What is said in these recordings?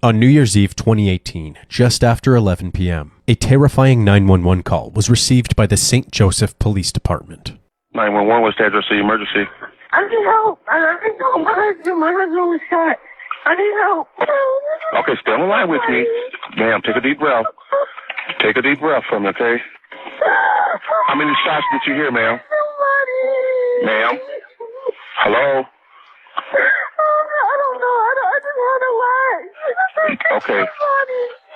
On New Year's Eve 2018, just after 11 p.m., a terrifying 911 call was received by the St. Joseph Police Department. 911, what's the address of the emergency? I need help. I need help. My husband was shot. I need help. Okay, stay on the line with me. Ma'am, take a deep breath. Take a deep breath from me, okay? How many shots did you hear, ma'am? Ma'am? Hello? I don't know. I just want to lie. Okay.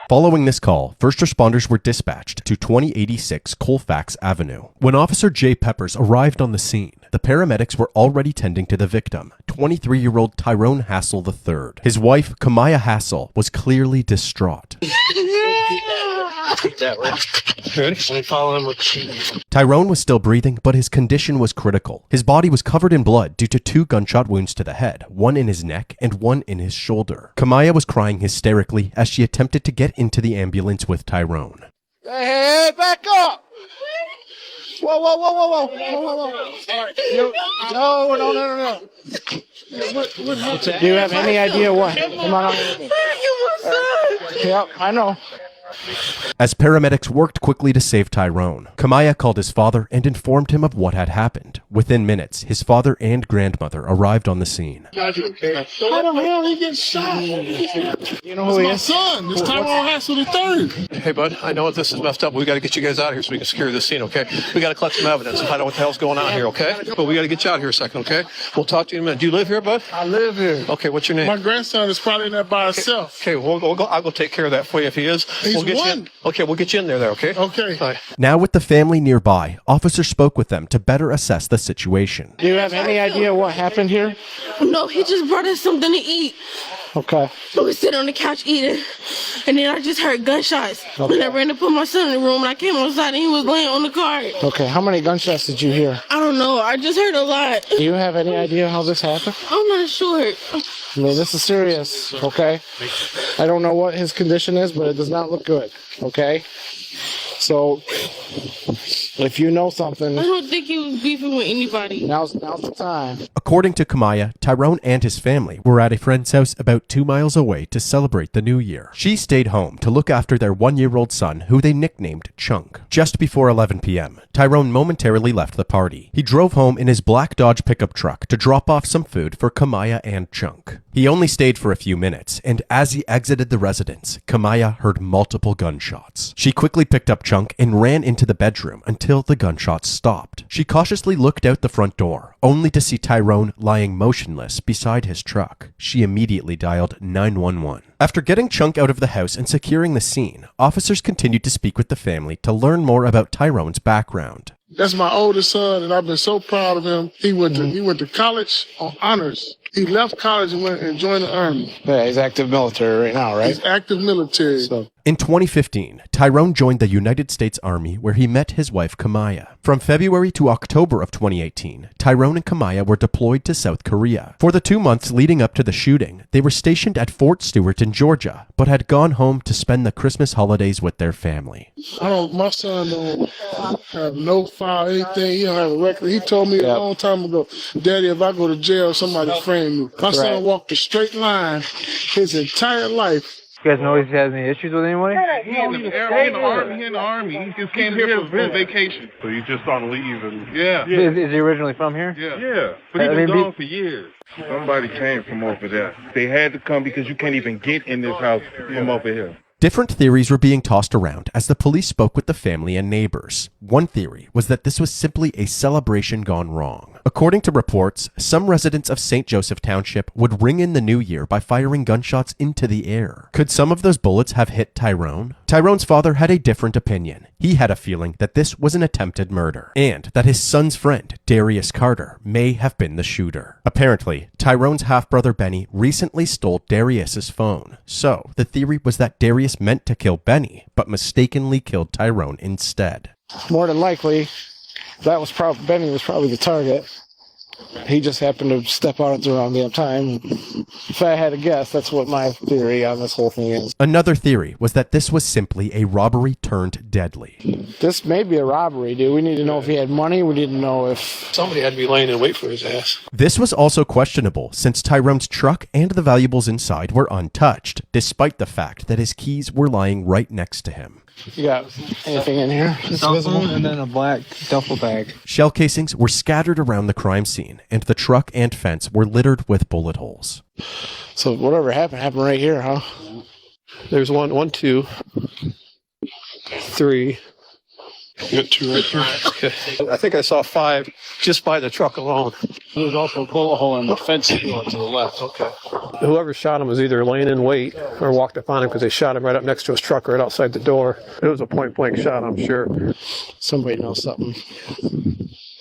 Following this call, first responders were dispatched to 2086 Colfax Avenue. When Officer Jay Peppers arrived on the scene, the paramedics were already tending to the victim, 23-year-old Tyrone Hassel III. His wife, Kamaya Hassel, was clearly distraught. Tyrone was still breathing, but his condition was critical. His body was covered in blood due to 2 gunshot wounds to the head, one in his neck and one in his shoulder. Kamaya was crying hysterically as she attempted to get into the ambulance with Tyrone. Hey, back up! Whoa. No. Do you have any idea what? Come on. Yep, I know. As paramedics worked quickly to save Tyrone, Kamaya called his father and informed him of what had happened. Within minutes, his father and grandmother arrived on the scene. How the hell he get shot? You know who he is? My son. It's Tyrone Hassel III. Hey, bud, I know this is messed up, but we got to get you guys out of here so we can secure this scene, okay? We got to collect some evidence and find out what the hell's going on here, okay? But we got to get you out here a second, okay? We'll talk to you in a minute. Do you live here, bud? I live here. Okay, what's your name? My grandson is probably in there by himself. Okay, I'll go take care of that for you if he is. He's we'll get one. you in. Okay, we'll get you in there, okay? Okay. All right. Now with the family nearby, officers spoke with them to better assess the situation. Do you have any idea what happened here? No, he just brought us something to eat. Okay. We were sitting on the couch eating, and then I just heard gunshots. And I ran to put my son in the room, and I came outside, and he was laying on the cart. Okay, how many gunshots did you hear? I don't know. I just heard a lot. Do you have any idea how this happened? I'm not sure. I mean, this is serious, okay? I don't know what his condition is, but it does not look good, okay? So, if you know something, I don't think he was beefing with anybody. now's the time. According to Kamaya, Tyrone and his family were at a friend's house about 2 miles away to celebrate the new year. She stayed home to look after their 1-year-old son, who they nicknamed Chunk. Just before 11 p.m., Tyrone momentarily left the party. He drove home in his black Dodge pickup truck to drop off some food for Kamaya and Chunk. He only stayed for a few minutes, and as he exited the residence, Kamaya heard multiple gunshots. She quickly picked up Chunk and ran into the bedroom until the gunshots stopped. She cautiously looked out the front door, only to see Tyrone lying motionless beside his truck. She immediately dialed 911. After getting Chunk out of the house and securing the scene, officers continued to speak with the family to learn more about Tyrone's background. That's my oldest son, and I've been so proud of him. He went to college on honors. He left college and went and joined the Army. Yeah, he's active military right now, right? He's active military. So. In 2015, Tyrone joined the United States Army where he met his wife Kamaya. From February to October of 2018, Tyrone and Kamaya were deployed to South Korea. For the 2 months leading up to the shooting, they were stationed at Fort Stewart in Georgia, but had gone home to spend the Christmas holidays with their family. My son don't have no file, anything. He don't have a record. He told me a long time ago, Daddy, if I go to jail, somebody frame me. My son walked a straight line his entire life. You guys know if he has any issues with anybody? He's in the army. He just came here for vacation. So he's just on leave and Is he originally from here? Yeah. But he's been gone for years. Somebody came from over there. They had to come because you can't even get in this house from over here. Different theories were being tossed around as the police spoke with the family and neighbors. One theory was that this was simply a celebration gone wrong. According to reports, some residents of St. Joseph Township would ring in the new year by firing gunshots into the air. Could some of those bullets have hit Tyrone? Tyrone's father had a different opinion. He had a feeling that this was an attempted murder, and that his son's friend, Darius Carter, may have been the shooter. Apparently, Tyrone's half-brother Benny recently stole Darius's phone, so the theory was that Darius meant to kill Benny, but mistakenly killed Tyrone instead. More than likely, Benny was probably the target. He just happened to step out at the wrong damn time. If I had to guess, that's what my theory on this whole thing is. Another theory was that this was simply a robbery turned deadly. This may be a robbery, dude. We need to know if he had money. We need to know if... Somebody had to be laying in wait for his ass. This was also questionable since Tyrone's truck and the valuables inside were untouched, despite the fact that his keys were lying right next to him. You got anything in here? Cell phone and then a black duffel bag. Shell casings were scattered around the crime scene, and the truck and fence were littered with bullet holes. So whatever happened right here, huh? There's one, two, three. You got 2 right here. Okay. I think I saw 5 just by the truck alone. There's also a bullet hole in the fence to the left. Okay. Whoever shot him was either laying in wait or walked up on him because they shot him right up next to his truck right outside the door. It was a point-blank shot, I'm sure. Somebody knows something.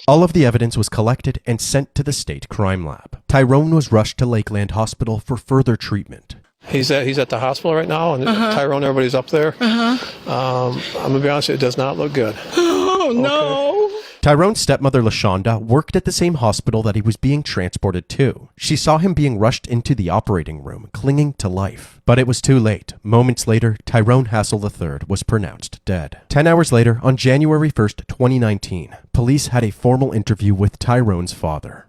All of the evidence was collected and sent to the state crime lab. Tyrone was rushed to Lakeland Hospital for further treatment. He's at the hospital right now, and Tyrone, everybody's up there. I'm going to be honest, it does not look good. Oh, no. Okay. Tyrone's stepmother, LaShonda, worked at the same hospital that he was being transported to. She saw him being rushed into the operating room, clinging to life. But it was too late. Moments later, Tyrone Hassel III was pronounced dead. 10 hours later, on January 1st, 2019, police had a formal interview with Tyrone's father.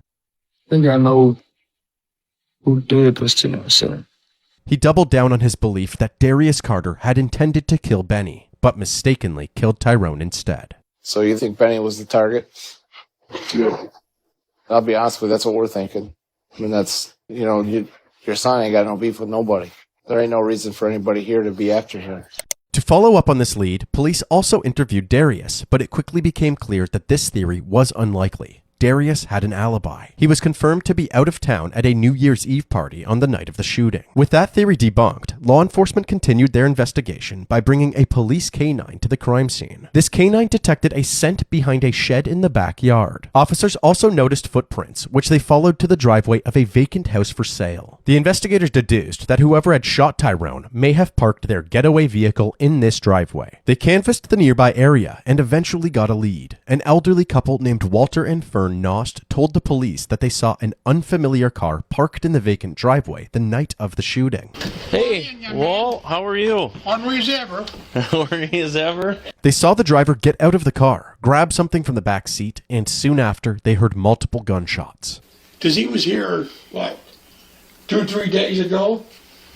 I think I know who did this to me, sir. He doubled down on his belief that Darius Carter had intended to kill Benny, but mistakenly killed Tyrone instead. So you think Benny was the target? Yeah. I'll be honest with you, that's what we're thinking. I mean, that's, your son ain't got no beef with nobody. There ain't no reason for anybody here to be after him. To follow up on this lead, police also interviewed Darius, but it quickly became clear that this theory was unlikely. Darius had an alibi. He was confirmed to be out of town at a New Year's Eve party on the night of the shooting. With that theory debunked, law enforcement continued their investigation by bringing a police canine to the crime scene. This canine detected a scent behind a shed in the backyard. Officers also noticed footprints, which they followed to the driveway of a vacant house for sale. The investigators deduced that whoever had shot Tyrone may have parked their getaway vehicle in this driveway. They canvassed the nearby area and eventually got a lead. An elderly couple named Walter and Fern Nost told the police that they saw an unfamiliar car parked in the vacant driveway the night of the shooting. Hey, Walt, how are you? Ornery as ever. Ornery as ever? They saw the driver get out of the car, grab something from the back seat, and soon after, they heard multiple gunshots. Because he was here, 2 or 3 days ago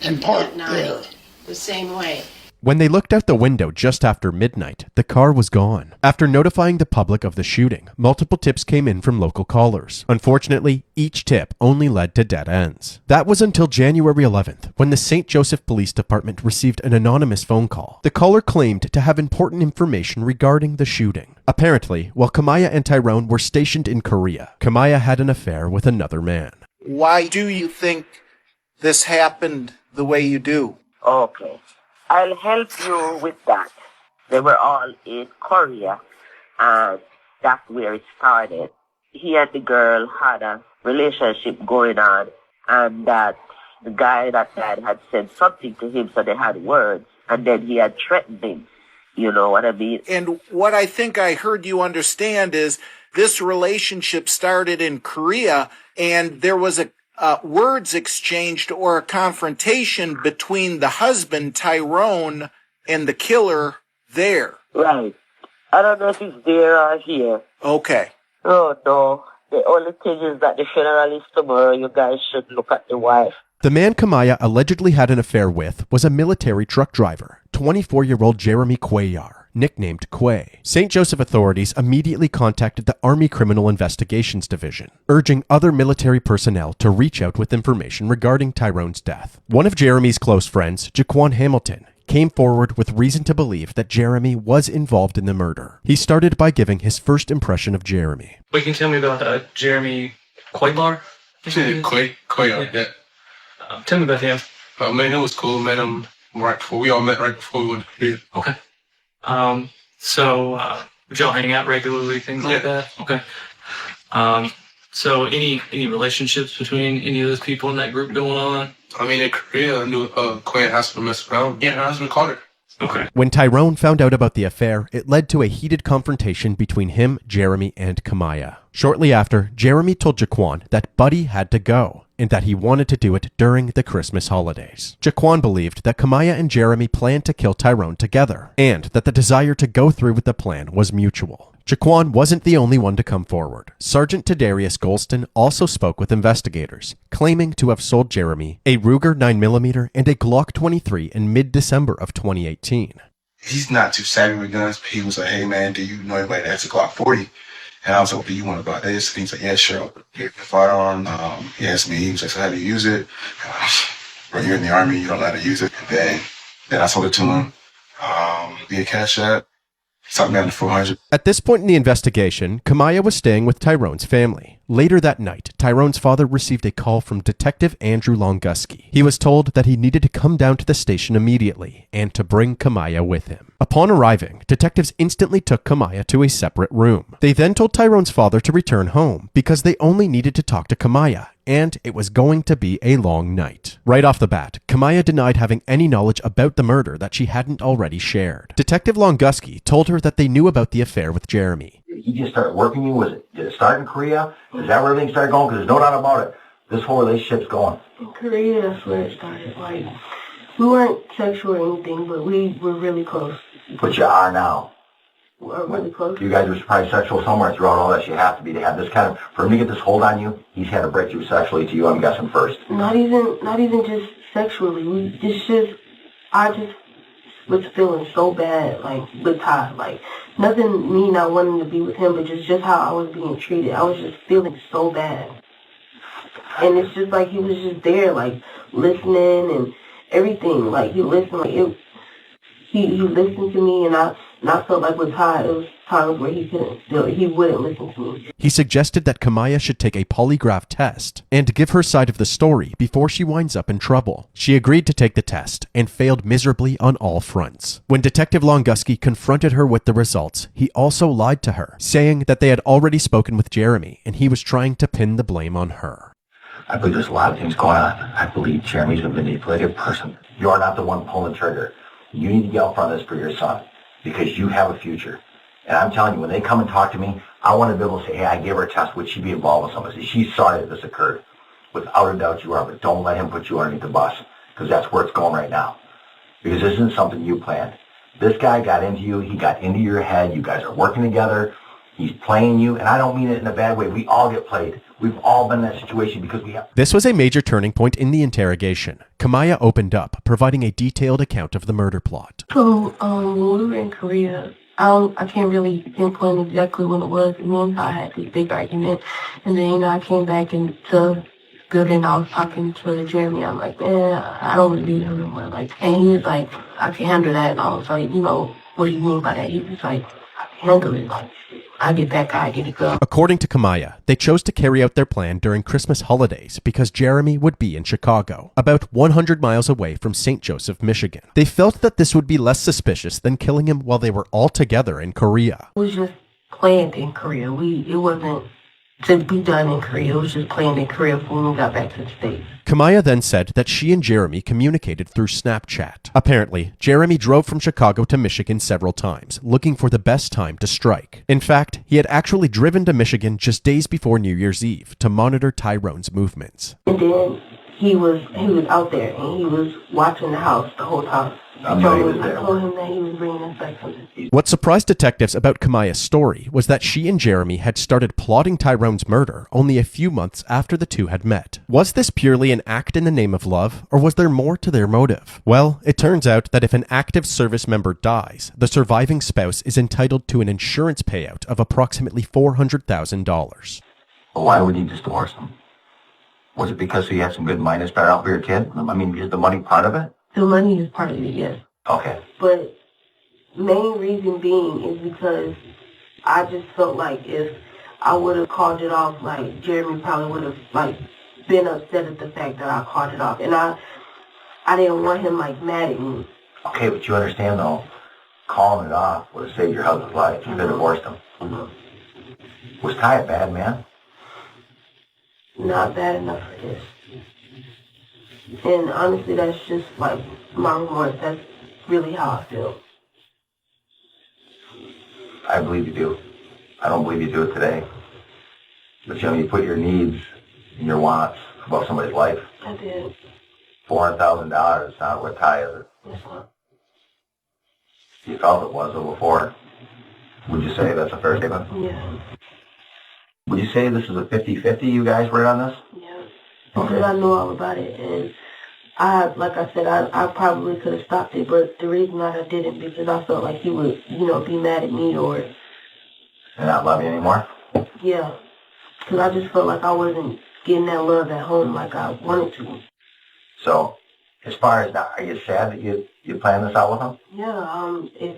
and parked there. The same way. When they looked out the window just after midnight, the car was gone. After notifying the public of the shooting, multiple tips came in from local callers. Unfortunately, each tip only led to dead ends. That was until January 11th, when the St. Joseph Police Department received an anonymous phone call. The caller claimed to have important information regarding the shooting. Apparently, while Kamaya and Tyrone were stationed in Korea, Kamaya had an affair with another man. Why do you think this happened the way you do? Okay. I'll help you with that. They were all in Korea, and that's where it started. He and the girl had a relationship going on, and that the guy that died had said something to him, so they had words, and then he had threatened him. You know what I mean? And what I think I heard you understand is this relationship started in Korea, and there was a words exchanged or a confrontation between the husband, Tyrone, and the killer there. Right. I don't know if it's there or here. Okay. Oh, no. The only thing is that the funeral is tomorrow. You guys should look at the wife. The man Kamaya allegedly had an affair with was a military truck driver, 24-year-old Jeremy Cuellar, nicknamed Quay. St. Joseph authorities immediately contacted the Army Criminal Investigations Division, urging other military personnel to reach out with information regarding Tyrone's death. One of Jeremy's close friends, Jaquan Hamilton, came forward with reason to believe that Jeremy was involved in the murder. He started by giving his first impression of Jeremy. What can you tell me about Jeremy Cuellar? Cuellar, yeah. Tell me about him. Man, it was cool. Met him we all met right before we went to bed. Okay. So would y'all hang out regularly, things like that? Okay. So any relationships between any of those people in that group going on? I mean, in Korea, I knew Quinn has to mess around. Yeah, her husband caught her. Okay. When Tyrone found out about the affair, it led to a heated confrontation between him, Jeremy, and Kamaya. Shortly after, Jeremy told Jaquan that Buddy had to go, and that he wanted to do it during the Christmas holidays. Jaquan believed that Kamaya and Jeremy planned to kill Tyrone together, and that the desire to go through with the plan was mutual. Jaquan wasn't the only one to come forward. Sergeant Tadarius Golston also spoke with investigators, claiming to have sold Jeremy a Ruger 9mm and a Glock 23 in mid-December of 2018. He's not too savvy with guns, but he was like, hey man, do you know anybody that has a Glock 40? And I was like, do you want to buy this? And he's like, yeah, sure. I'll get the firearm. He asked me, he was like, so how do you use it? Bro, you're in the Army, you don't know how to use it. And then I sold it to him via Cash App. Something down to 400. At this point in the investigation, Kamaya was staying with Tyrone's family. Later that night, Tyrone's father received a call from Detective Andrew Longuski. He was told that he needed to come down to the station immediately and to bring Kamaya with him. Upon arriving, detectives instantly took Kamaya to a separate room. They then told Tyrone's father to return home because they only needed to talk to Kamaya, and it was going to be a long night. Right off the bat, Kamaya denied having any knowledge about the murder that she hadn't already shared. Detective Longuski told her that they knew about the affair with Jeremy. He just started working you? Did it start in Korea? Is that where everything started going? Because there's no doubt about it. This whole relationship's going. In Korea, that's where it started. Like, we weren't sexual or anything, but we were really close. But you are now. We're really close. You guys were probably sexual somewhere throughout all this. You have to be to have this kind of, for him to get this hold on you, he's had to break through sexually to you, I'm guessing, first. Not even just sexually. I just was feeling so bad, like, with Todd. Like, nothing me not wanting to be with him, but just how I was being treated. I was just feeling so bad. And it's just like he was just there, like, listening and everything. Like, he listened, like, he listened to me, and I felt like with Todd, it was times where he wouldn't listen to me. He suggested that Kamaya should take a polygraph test and give her side of the story before she winds up in trouble. She agreed to take the test and failed miserably on all fronts. When Detective Longuski confronted her with the results, he also lied to her, saying that they had already spoken with Jeremy and he was trying to pin the blame on her. I believe there's a lot of things going on. I believe Jeremy's a manipulative person. You are not the one pulling the trigger. You need to get out front of this for your son, because you have a future. And I'm telling you, when they come and talk to me, I want to be able to say, hey, I gave her a test. Would she be involved with somebody? She's sorry that this occurred. Without a doubt you are, but don't let him put you underneath the bus, because that's where it's going right now. Because this isn't something you planned. This guy got into you. He got into your head. You guys are working together. He's playing you, and I don't mean it in a bad way. We all get played. We've all been in that situation because we have... This was a major turning point in the interrogation. Kamaya opened up, providing a detailed account of the murder plot. So, when we were in Korea, I can't really pinpoint exactly when it was. And then I had this big argument, and then, I came back into building. I was talking to Jeremy. I'm like, man, I don't really do that anymore. Like, and he was like, I can handle that. And I was like, what do you mean by that? He was like, I can handle it. Like, I get that guy, I get it go. According to Kamaya, they chose to carry out their plan during Christmas holidays because Jeremy would be in Chicago, about 100 miles away from St. Joseph, Michigan. They felt that this would be less suspicious than killing him while they were all together in Korea. It was just planned in Korea. It wasn't to be done in Korea. It was just planned in Korea when we got back to the States. Kamaya then said that she and Jeremy communicated through Snapchat. Apparently, Jeremy drove from Chicago to Michigan several times, looking for the best time to strike. In fact, he had actually driven to Michigan just days before New Year's Eve to monitor Tyrone's movements. And then he was out there, and he was watching the house the whole time. I told him that he was bringing us back from the States. What surprised detectives about Kamaya's story was that she and Jeremy had started plotting Tyrone's murder only a few months after the two had met. Was this purely an act in the name of love, or was there more to their motive? Well, it turns out that if an active service member dies, the surviving spouse is entitled to an insurance payout of approximately $400,000. Well, why would you just divorce him? Was it because he had some good money to spare out for your kid? I mean, is the money part of it? The money is part of it, yes. Okay. But main reason being is because I just felt like if I would have called it off, like, Jeremy probably would have, like, been upset at the fact that I called it off. And I didn't want him, like, mad at me. Okay, but you understand, though, calling it off would have saved your husband's life. You could have divorced him. Was Ty a bad man? Not bad enough for this. And honestly, that's just, like, my remorse. That's really how I feel. I believe you do. I don't believe you do it today. But you put your needs and your wants above somebody's life. I did. $400,000 is not what Ty is. It's not. You felt it was before. Would you say that's a fair statement? Yeah. Would you say this is a 50-50 you guys were on this? Yeah. Because I know all about it, and like I said, I probably could have stopped it, but the reason why I didn't, because I felt like he would, be mad at me or... And not love you anymore? Yeah. Because I just felt like I wasn't getting that love at home like I wanted to. So, as far as that, are you sad that you planned this out with him? Yeah,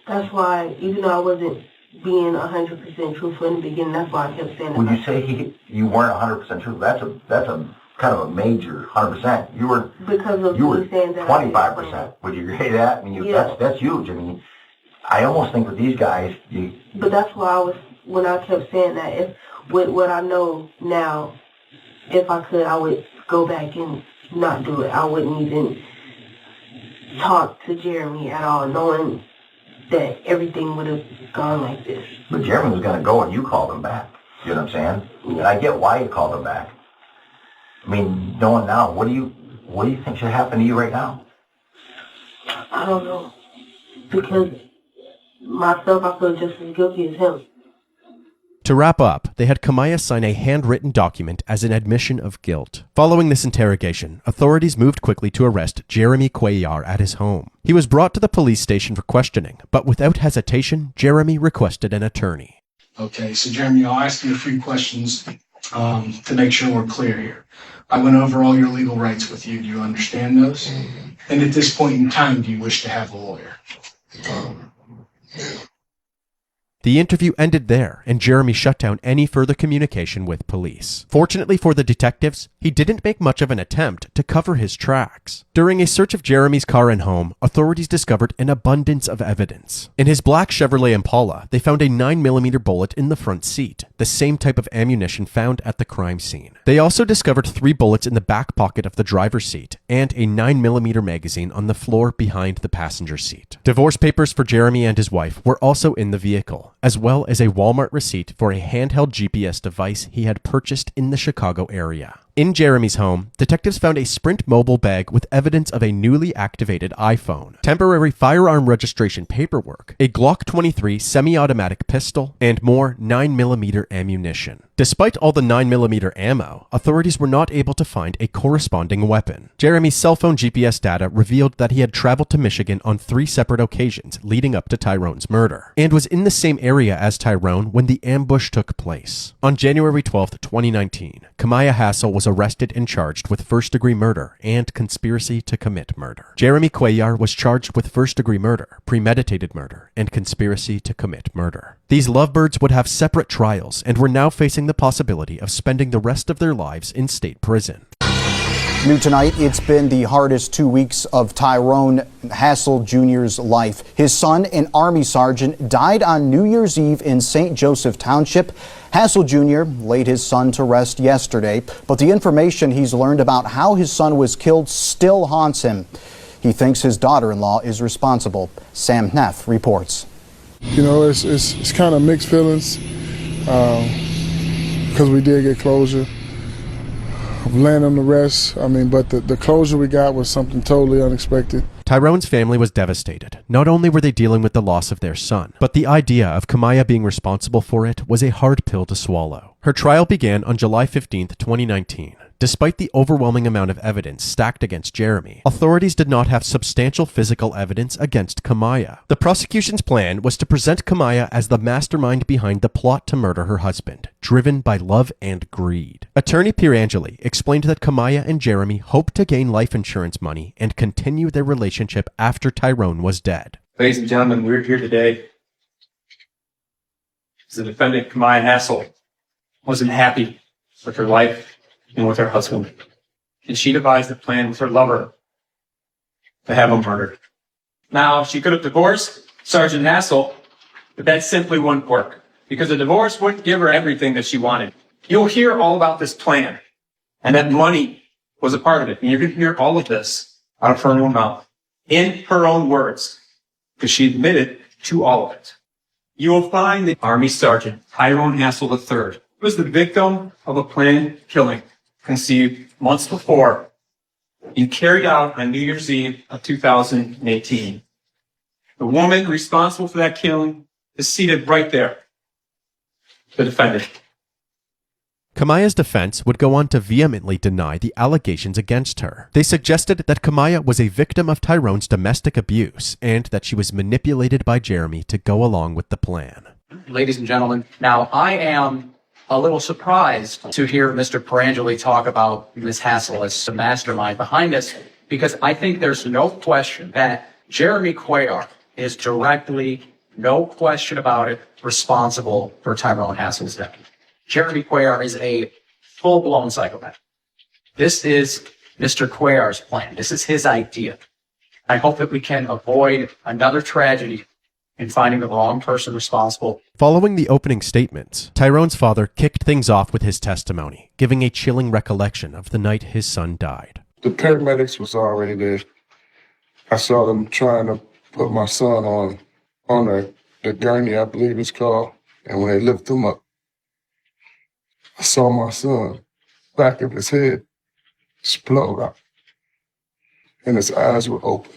that's why, even though I wasn't being 100% truthful in the beginning, that's why I kept saying that. Would you say you weren't 100% truthful? That's a kind of a major 100%. You were saying that 25%. Would you agree to that? I mean, that's huge. I mean, I almost think with these guys, But that's why when I kept saying that, with what I know now, if I could, I would go back and not do it. I wouldn't even talk to Jeremy at all, knowing that everything would have gone like this. But Jeremy was going to go and you called him back. You know what I'm saying? Yeah. And I get why you called him back. I mean, knowing now, what do you think should happen to you right now? I don't know. Because myself, I feel just as guilty as him. To wrap up, they had Kamaya sign a handwritten document as an admission of guilt. Following this interrogation, authorities moved quickly to arrest Jeremy Cuellar at his home. He was brought to the police station for questioning, but without hesitation, Jeremy requested an attorney. Okay, so Jeremy, I'll ask you a few questions to make sure we're clear here. I went over all your legal rights with you. Do you understand those? And at this point in time, do you wish to have a lawyer? The interview ended there, and Jeremy shut down any further communication with police. Fortunately for the detectives, he didn't make much of an attempt to cover his tracks. During a search of Jeremy's car and home, authorities discovered an abundance of evidence. In his black Chevrolet Impala, they found a 9mm bullet in the front seat, the same type of ammunition found at the crime scene. They also discovered 3 bullets in the back pocket of the driver's seat, and a 9mm magazine on the floor behind the passenger seat. Divorce papers for Jeremy and his wife were also in the vehicle, as well as a Walmart receipt for a handheld GPS device he had purchased in the Chicago area. In Jeremy's home, detectives found a Sprint mobile bag with evidence of a newly activated iPhone, temporary firearm registration paperwork, a Glock 23 semi-automatic pistol, and more 9mm ammunition. Despite all the 9mm ammo, authorities were not able to find a corresponding weapon. Jeremy's cell phone GPS data revealed that he had traveled to Michigan on 3 separate occasions leading up to Tyrone's murder, and was in the same area as Tyrone when the ambush took place. On January 12, 2019, Kamaya Hassel was arrested and charged with first-degree murder and conspiracy to commit murder. Jeremy Cuellar was charged with first-degree murder, premeditated murder, and conspiracy to commit murder. These lovebirds would have separate trials and were now facing the possibility of spending the rest of their lives in state prison. New tonight, it's been the hardest 2 weeks of Tyrone Hassel Jr.'s life. His son, an Army sergeant, died on New Year's Eve in St. Joseph Township. Hassel Jr. laid his son to rest yesterday, but the information he's learned about how his son was killed still haunts him. He thinks his daughter-in-law is responsible. Sam Neff reports. You know, it's kind of mixed feelings because we did get closure. Land on the rest, but the closure we got was something totally unexpected. Tyrone's family was devastated. Not only were they dealing with the loss of their son, but the idea of Kamaya being responsible for it was a hard pill to swallow. Her trial began on July 15, 2019. Despite the overwhelming amount of evidence stacked against Jeremy, authorities did not have substantial physical evidence against Kamaya. The prosecution's plan was to present Kamaya as the mastermind behind the plot to murder her husband, driven by love and greed. Attorney Pierangeli explained that Kamaya and Jeremy hoped to gain life insurance money and continue their relationship after Tyrone was dead. Ladies and gentlemen, we're here today because the defendant, Kamaya Hassel, wasn't happy with her life and with her husband. And she devised a plan with her lover to have him murdered. Now, she could have divorced Sergeant Hassel, but that simply wouldn't work because a divorce wouldn't give her everything that she wanted. You'll hear all about this plan and that money was a part of it. And you're going to hear all of this out of her own mouth. In her own words, because she admitted to all of it. You will find that Army Sergeant Tyrone Hassel III was the victim of a planned killing conceived months before and carried out on New Year's Eve of 2018. The woman responsible for that killing is seated right there, the defendant. Kamaya's defense would go on to vehemently deny the allegations against her. They suggested that Kamaya was a victim of Tyrone's domestic abuse and that she was manipulated by Jeremy to go along with the plan. Ladies and gentlemen, now I am a little surprised to hear Mr. Perangeli talk about Ms. Hassel as the mastermind behind this, because I think there's no question that Jeremy Cuellar is directly, no question about it, responsible for Tyrone Hassel's death. Jeremy Cuellar is a full-blown psychopath. This is Mr. Cuellar's plan. This is his idea. I hope that we can avoid another tragedy in finding the wrong person responsible. Following the opening statements, Tyrone's father kicked things off with his testimony, giving a chilling recollection of the night his son died. The paramedics was already there. I saw them trying to put my son on the gurney, I believe it's called, and when they lift him up, I saw my son, back of his head, explode out, and his eyes were open.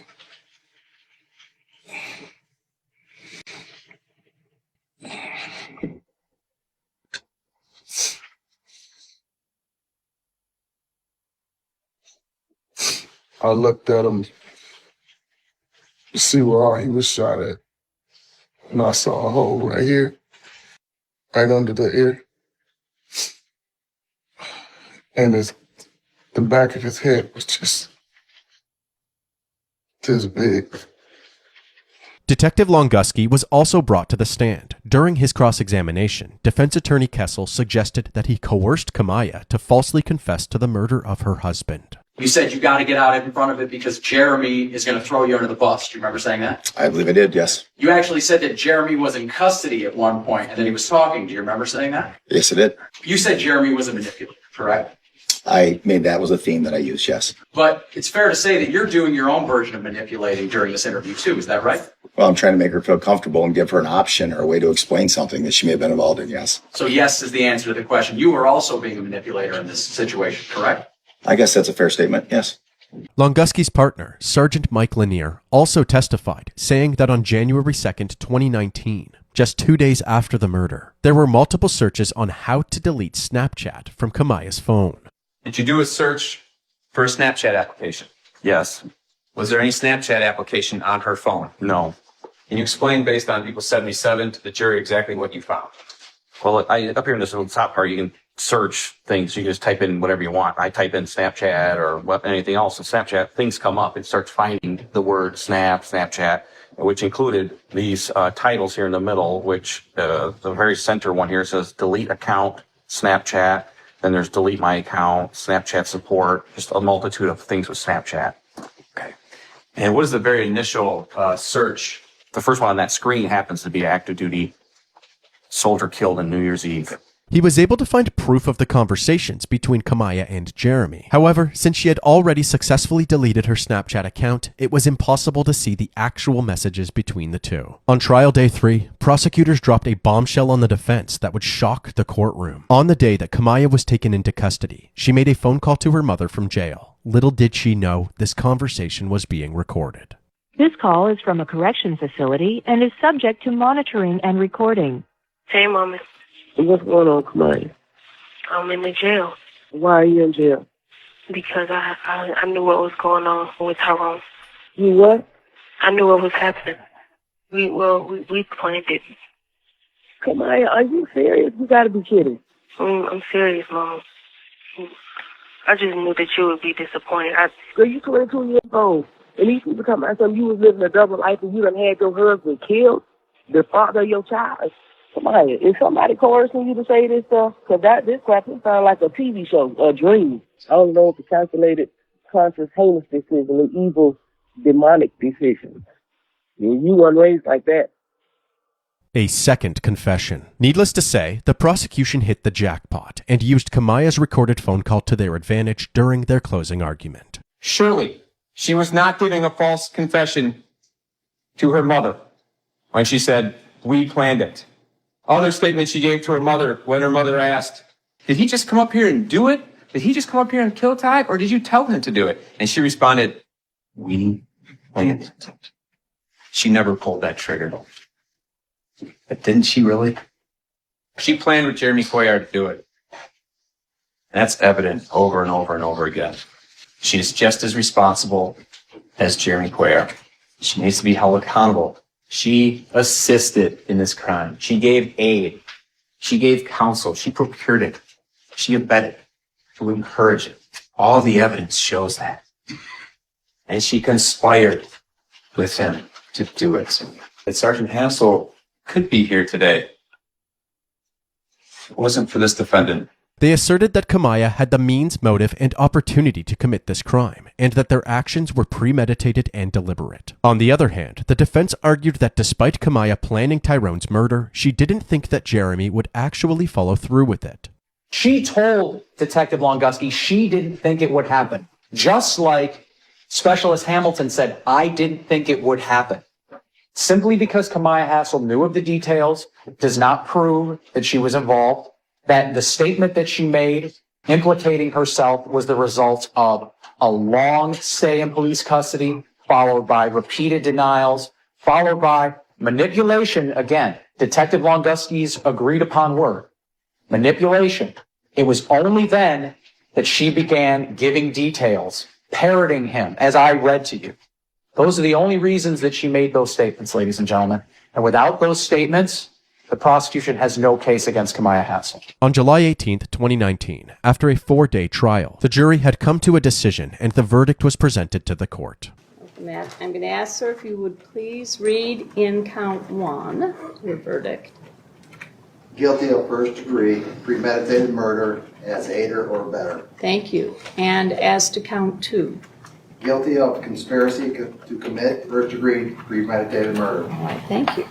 I looked at him to see where all he was shot at, and I saw a hole right here, right under the ear. And the back of his head was just big. Detective Longuski was also brought to the stand. During his cross-examination, defense attorney Kessel suggested that he coerced Kamaya to falsely confess to the murder of her husband. You said you got to get out in front of it because Jeremy is going to throw you under the bus. Do you remember saying that? I believe I did, yes. You actually said that Jeremy was in custody at one point and then he was talking. Do you remember saying that? Yes, I did. You said Jeremy was a manipulator, correct? I made that was a theme that I used, yes. But it's fair to say that you're doing your own version of manipulating during this interview too. Is that right? Well, I'm trying to make her feel comfortable and give her an option or a way to explain something that she may have been involved in, yes. So yes is the answer to the question. You were also being a manipulator in this situation, correct? I guess that's a fair statement, yes. Longuski's partner, Sergeant Mike Lanier, also testified, saying that on January 2nd, 2019, just 2 days after the murder, there were multiple searches on how to delete Snapchat from Kamaya's phone. Did you do a search for a Snapchat application? Yes. Was there any Snapchat application on her phone? No. Can you explain, based on People 77, to the jury exactly what you found? Well, up here in this little top part, you can search things. You can just type in whatever you want. I type in Snapchat or anything else in Snapchat. Things come up. It starts finding the word Snapchat, which included these titles here in the middle, which the very center one here says delete account, Snapchat. Then there's delete my account, Snapchat support, just a multitude of things with Snapchat. Okay. And what is the very initial search? The first one on that screen happens to be active duty soldier killed on New Year's Eve. He was able to find proof of the conversations between Kamaya and Jeremy. However, since she had already successfully deleted her Snapchat account, it was impossible to see the actual messages between the two. On trial day 3, prosecutors dropped a bombshell on the defense that would shock the courtroom. On the day that Kamaya was taken into custody, she made a phone call to her mother from jail. Little did she know this conversation was being recorded. This call is from a correction facility and is subject to monitoring and recording. Hey, Mama. What's going on, Kamaya? I'm in the jail. Why are you in jail? Because I knew what was going on with Tyrone. You what? I knew what was happening. We planned it. Kamaya, are you serious? You gotta be kidding. I'm serious, Mom. I just knew that you would be disappointed. Girl, you 22 years old, and these people come out and you was living a double life and you done had your husband killed, the father of your child. Kamaya, is somebody coercing you to say this stuff? Because this crap sounds like a TV show, a dream. I don't know if it's a calculated, conscious, heinous decision, an evil, demonic decision. You weren't raised like that. A second confession. Needless to say, the prosecution hit the jackpot and used Kamaya's recorded phone call to their advantage during their closing argument. Surely, She was not giving a false confession to her mother when she said, "We planned it." Other statements she gave to her mother when her mother asked, "Did he just come up here and do it? Did he just come up here and kill Ty, or did you tell him to do it?" And she responded, "We planned it." She never pulled that trigger. But didn't she really? She planned with Jeremy Cuellar to do it. And that's evident over and over and over again. She is just as responsible as Jeremy Cuellar. She needs to be held accountable. She assisted in this crime. She gave aid. She gave counsel. She procured it. She abetted to encourage it. All the evidence shows that. And she conspired with him to do it. That Sergeant Hassel could be here today. It wasn't for this defendant. They asserted that Kamaya had the means, motive, and opportunity to commit this crime, and that their actions were premeditated and deliberate. On the other hand, the defense argued that despite Kamaya planning Tyrone's murder, she didn't think that Jeremy would actually follow through with it. She told Detective Longuski she didn't think it would happen. Just like Specialist Hamilton said, "I didn't think it would happen." Simply because Kamaya Hassel knew of the details does not prove that she was involved, that the statement that she made implicating herself was the result of a long stay in police custody, followed by repeated denials, followed by manipulation. Again, Detective Longuski's agreed upon word. Manipulation. It was only then that she began giving details, parroting him, as I read to you. Those are the only reasons that she made those statements, ladies and gentlemen. And without those statements, the prosecution has no case against Kamaya Hassel. On July 18th, 2019, after a 4-day trial, the jury had come to a decision and the verdict was presented to the court. I'm going to ask, sir, if you would please read in count 1 your verdict. Guilty of first degree premeditated murder as aider or abettor. Thank you. And as to count 2. Guilty of conspiracy to commit first degree premeditated murder. All right, thank you.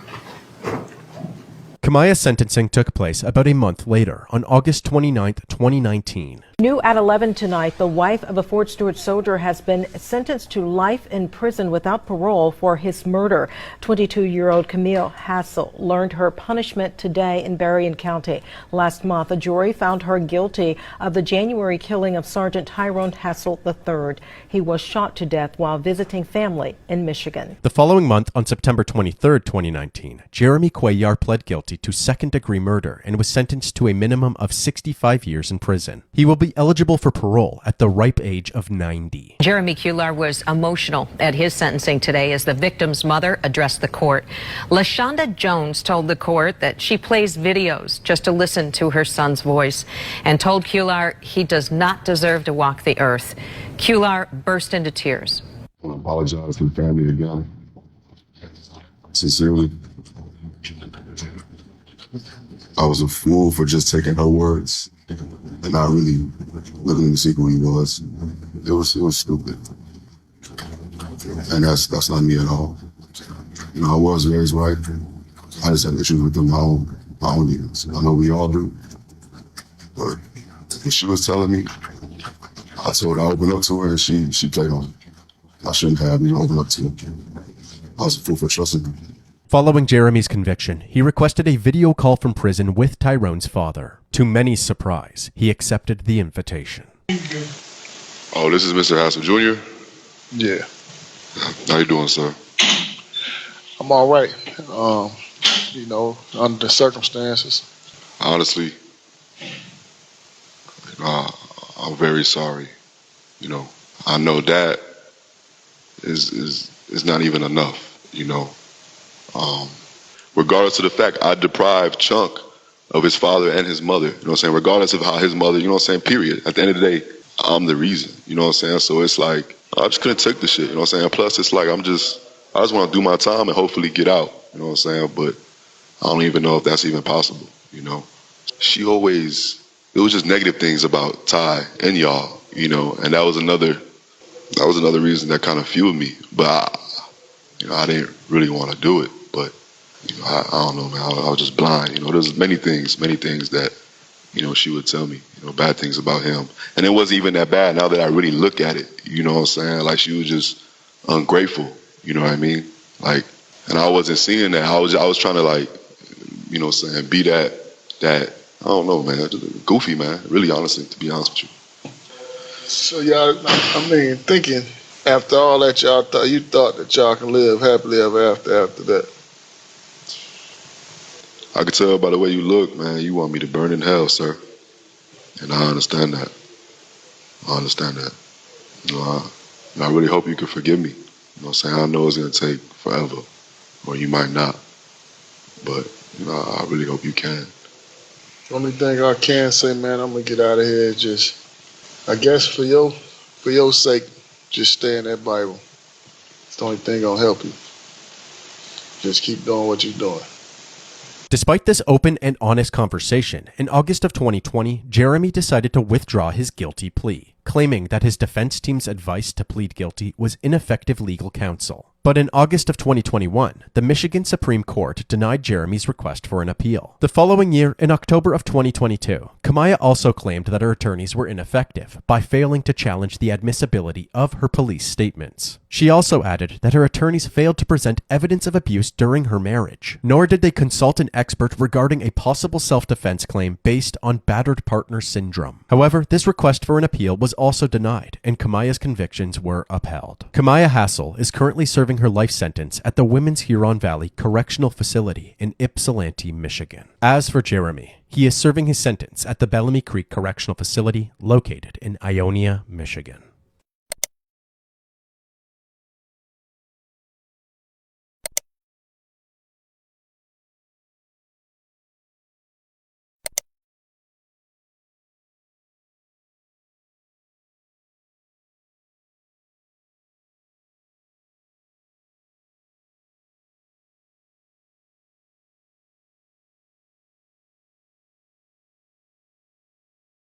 Kamaya's sentencing took place about a month later, on August 29th, 2019. New at 11 tonight, the wife of a Fort Stewart soldier has been sentenced to life in prison without parole for his murder. 22-year-old Camille Hassel learned her punishment today in Berrien County. Last month, a jury found her guilty of the January killing of Sergeant Tyrone Hassel III. He was shot to death while visiting family in Michigan. The following month, on September 23rd, 2019, Jeremy Cuellar pled guilty to second-degree murder and was sentenced to a minimum of 65 years in prison. He will be eligible for parole at the ripe age of 90. Jeremy Cuellar was emotional at his sentencing today as the victim's mother addressed the court. LaShonda Jones told the court that she plays videos just to listen to her son's voice and told Cuellar he does not deserve to walk the earth. Cuellar burst into tears. I apologize to the family again. Sincerely. I was a fool for just taking her words and not really looking to see who he was. It was stupid. And that's not me at all. You know, I was raised right. I just had issues with them, my own demons. I know we all do. But when she was telling me, I told her I opened up to her and she played on it. I shouldn't have opened up to her. I was a fool for trusting her. Following Jeremy's conviction, he requested a video call from prison with Tyrone's father. To many surprise, he accepted the invitation. Oh, this is Mr. Hassel Jr.? Yeah. How you doing, sir? I'm all right. Under the circumstances. Honestly, I'm very sorry. I know that is not even enough, regardless of the fact I deprived Chunk of his father and his mother, regardless of how his mother, period. At the end of the day, I'm the reason, So it's like, I just couldn't take the shit, Plus it's like, I just want to do my time and hopefully get out, But I don't even know if that's even possible, She always, it was just negative things about Ty and y'all, and that was another reason that kind of fueled me. But I didn't really want to do it, but I don't know, man. I was just blind. There's many things that she would tell me, bad things about him. And it wasn't even that bad now that I really look at it, you know what I'm saying? Like, she was just ungrateful, you know what I mean? Like, and I wasn't seeing that. I was trying to, like, be that, I don't know, man, goofy, man, really, honestly, to be honest with you. So y'all, thinking after all that, you thought that y'all can live happily ever after that. I could tell by the way you look, man, you want me to burn in hell, sir. And I understand that. I really hope you can forgive me. You know what I'm saying? I know it's going to take forever, or you might not. But, I really hope you can. The only thing I can say, man, I'm going to get out of here. Just, I guess for your sake, just stay in that Bible. It's the only thing going to help you. Just keep doing what you're doing. Despite this open and honest conversation, in August of 2020, Jeremy decided to withdraw his guilty plea, claiming that his defense team's advice to plead guilty was ineffective legal counsel. But in August of 2021, the Michigan Supreme Court denied Jeremy's request for an appeal. The following year, in October of 2022, Kamaya also claimed that her attorneys were ineffective by failing to challenge the admissibility of her police statements. She also added that her attorneys failed to present evidence of abuse during her marriage, nor did they consult an expert regarding a possible self-defense claim based on battered partner syndrome. However, this request for an appeal was also denied, and Kamaya's convictions were upheld. Kamaya Hassel is currently serving her life sentence at the Women's Huron Valley Correctional Facility in Ypsilanti, Michigan. As for Jeremy, he is serving his sentence at the Bellamy Creek Correctional Facility located in Ionia, Michigan.